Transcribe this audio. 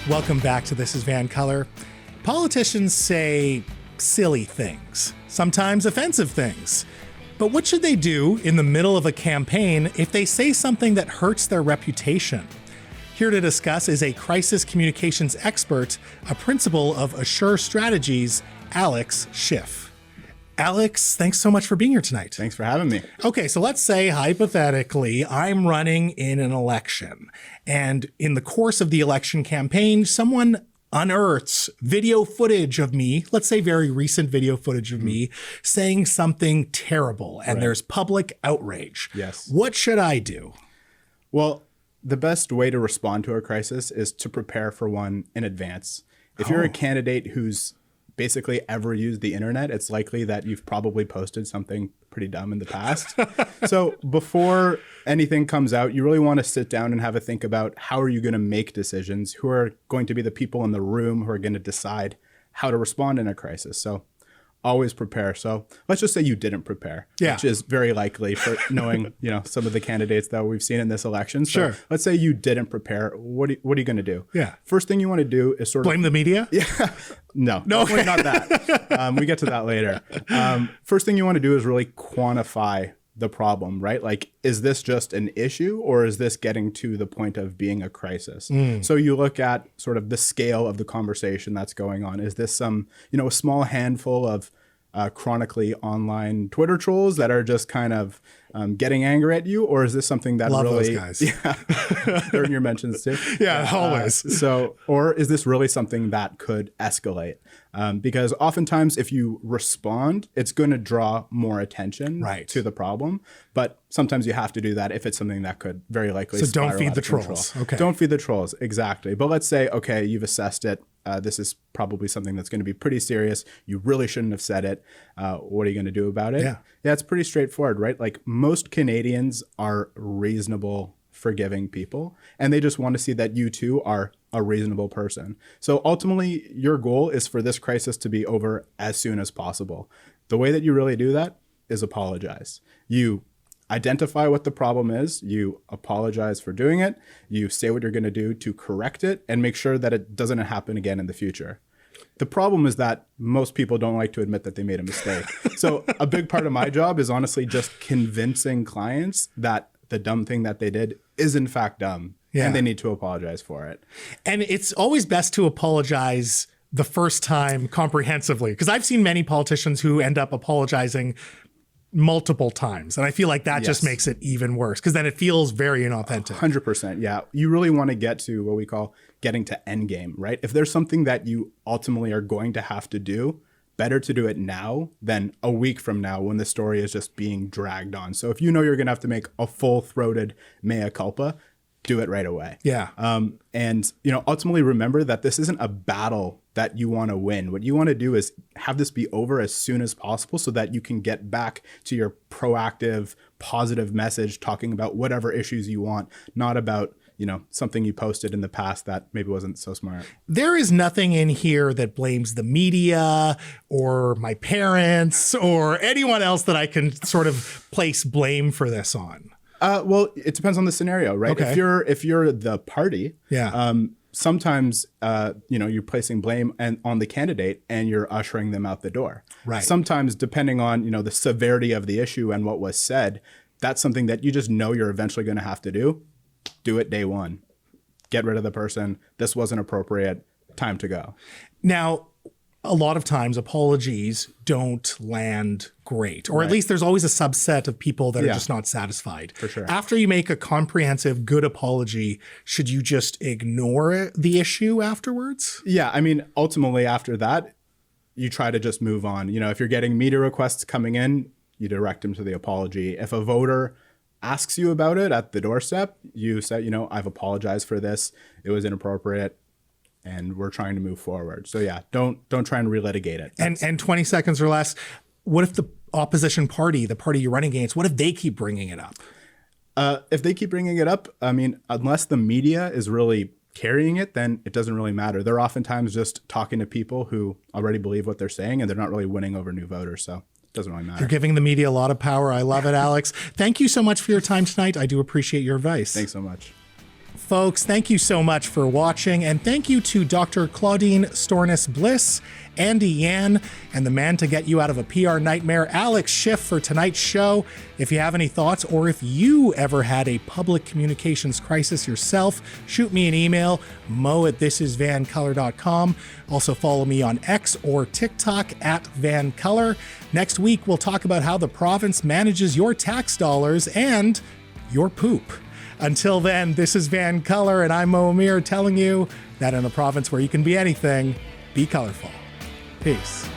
Welcome back to This is VANCOLOUR. Politicians say silly things, sometimes offensive things. But what should they do in the middle of a campaign if they say something that hurts their reputation? Here to discuss is a crisis communications expert, a principal of Assure Strategies, Alex Shiff. Alex, thanks so much for being here tonight. Thanks for having me. Okay, so let's say, hypothetically, I'm running in an election, and in the course of the election campaign, someone unearths video footage of me, let's say very recent video footage of me, saying something terrible, and there's public outrage. Yes. What should I do? Well, the best way to respond to a crisis is to prepare for one in advance. If you're a candidate who's basically ever used the internet, it's likely that you've probably posted something pretty dumb in the past. So before anything comes out, you really want to sit down and have a think about how are you going to make decisions? Who are going to be the people in the room who are going to decide how to respond in a crisis? So always prepare. So let's just say you didn't prepare, which is very likely for knowing, some of the candidates that we've seen in this election. So let's say you didn't prepare. What are you going to do? Yeah. First thing you want to do is blame the media? Yeah. No, definitely not that. We get to that later. First thing you want to do is really quantify the problem, right? Like, is this just an issue or is this getting to the point of being a crisis? So you look at sort of the scale of the conversation that's going on. Is this some, a small handful of chronically online Twitter trolls that are just kind of getting angry at you? Or is this something that Love really... those guys. Yeah, they're in your mentions too. Yeah, always. Or is this really something that could escalate? Because oftentimes if you respond, it's going to draw more attention to the problem. But sometimes you have to do that if it's something that could very likely spiral don't feed out the of control. trolls. Okay. Don't feed the trolls. Exactly. But let's say, okay, you've assessed it. This is probably something that's going to be pretty serious. You really shouldn't have said it. What are you going to do about it? Yeah, it's pretty straightforward, right? Like, most Canadians are reasonable, forgiving people, and they just want to see that you too are a reasonable person. So ultimately, your goal is for this crisis to be over as soon as possible. The way that you really do that is apologize. You identify what the problem is, you apologize for doing it, you say what you're going to do to correct it, and make sure that it doesn't happen again in the future. The problem is that most people don't like to admit that they made a mistake. So a big part of my job is honestly just convincing clients that the dumb thing that they did is in fact dumb, and they need to apologize for it. And it's always best to apologize the first time comprehensively, because I've seen many politicians who end up apologizing multiple times. And I feel like that just makes it even worse, because then it feels very inauthentic. 100%. Yeah. You really want to get to what we call getting to endgame, right? If there's something that you ultimately are going to have to do, better to do it now than a week from now when the story is just being dragged on. So if you know you're going to have to make a full-throated mea culpa, do it right away. Yeah. And, ultimately remember that this isn't a battle that you want to win. What you want to do is have this be over as soon as possible so that you can get back to your proactive, positive message, talking about whatever issues you want, not about, something you posted in the past that maybe wasn't so smart. There is nothing in here that blames the media or my parents or anyone else that I can sort of place blame for this on. Well, it depends on the scenario, right? Okay. If you're the party, sometimes you're placing blame on the candidate and you're ushering them out the door. Right. Sometimes, depending on the severity of the issue and what was said, that's something that you just know you're eventually going to have to do. Do it day one. Get rid of the person. This wasn't appropriate. Time to go. Now, a lot of times apologies don't land great, or at least there's always a subset of people that are just not satisfied. For sure. After you make a comprehensive, good apology, should you just ignore the issue afterwards? Yeah. I mean, ultimately after that, you try to just move on. If you're getting media requests coming in, you direct them to the apology. If a voter asks you about it at the doorstep, you say, I've apologized for this. It was inappropriate. And we're trying to move forward. So yeah, don't try and relitigate it. And 20 seconds or less, what if the opposition party, the party you're running against, what if they keep bringing it up? If they keep bringing it up, I mean, unless the media is really carrying it, then it doesn't really matter. They're oftentimes just talking to people who already believe what they're saying, and they're not really winning over new voters. So it doesn't really matter. You're giving the media a lot of power. I love it, Alex. Thank you so much for your time tonight. I do appreciate your advice. Thanks so much. Folks, thank you so much for watching, and thank you to Dr. Claudine Stornis-Bliss, Andy Yan, and the man to get you out of a PR nightmare, Alex Shiff, for tonight's show. If you have any thoughts, or if you ever had a public communications crisis yourself, shoot me an email, mo@thisisvancolour.com. Also follow me on X or TikTok @VanColour. Next week, we'll talk about how the province manages your tax dollars and your poop. Until then, this is VANCOLOUR, and I'm Mo Amir telling you that in a province where you can be anything, be colorful. Peace.